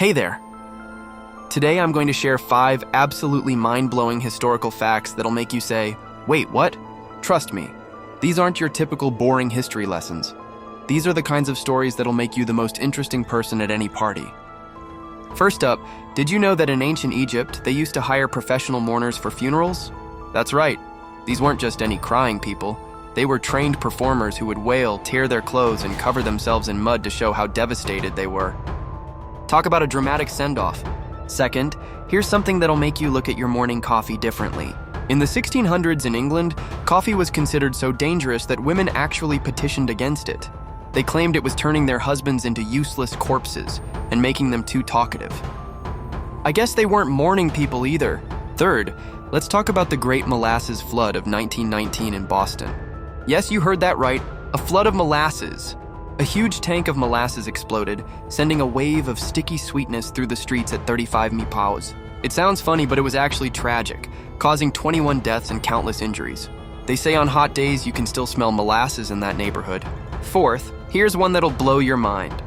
Hey there! Today I'm going to share 5 absolutely mind-blowing historical facts that'll make you say, wait, what? Trust me, these aren't your typical boring history lessons. These are the kinds of stories that'll make you the most interesting person at any party. First up, did you know that in ancient Egypt, they used to hire professional mourners for funerals? That's right, these weren't just any crying people. They were trained performers who would wail, tear their clothes, and cover themselves in mud to show how devastated they were. Talk about a dramatic send-off. Second, here's something that'll make you look at your morning coffee differently. In the 1600s in England, coffee was considered so dangerous that women actually petitioned against it. They claimed it was turning their husbands into useless corpses and making them too talkative. I guess they weren't mourning people either. Third, let's talk about the Great Molasses Flood of 1919 in Boston. Yes, you heard that right, a flood of molasses. A huge tank of molasses exploded, sending a wave of sticky sweetness through the streets at 35 miles. It sounds funny, but it was actually tragic, causing 21 deaths and countless injuries. They say on hot days you can still smell molasses in that neighborhood. Fourth, here's one that'll blow your mind.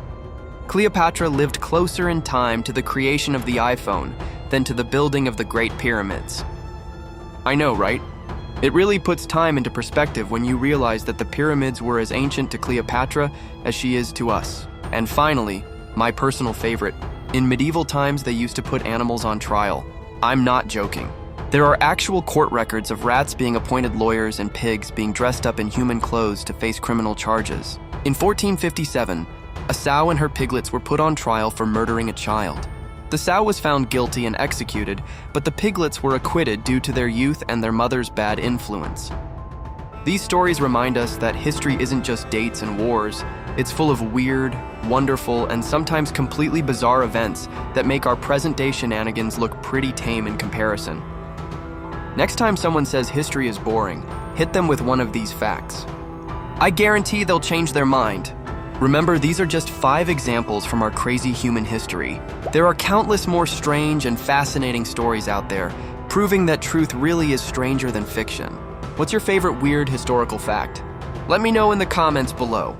Cleopatra lived closer in time to the creation of the iPhone than to the building of the Great Pyramids. I know, right? It really puts time into perspective when you realize that the pyramids were as ancient to Cleopatra as she is to us. And finally, my personal favorite, in medieval times they used to put animals on trial. I'm not joking. There are actual court records of rats being appointed lawyers and pigs being dressed up in human clothes to face criminal charges. In 1457, a sow and her piglets were put on trial for murdering a child. The sow was found guilty and executed, but the piglets were acquitted due to their youth and their mother's bad influence. These stories remind us that history isn't just dates and wars. It's full of weird, wonderful, and sometimes completely bizarre events that make our present-day shenanigans look pretty tame in comparison. Next time someone says history is boring, hit them with one of these facts. I guarantee they'll change their mind. Remember, these are just 5 examples from our crazy human history. There are countless more strange and fascinating stories out there, proving that truth really is stranger than fiction. What's your favorite weird historical fact? Let me know in the comments below.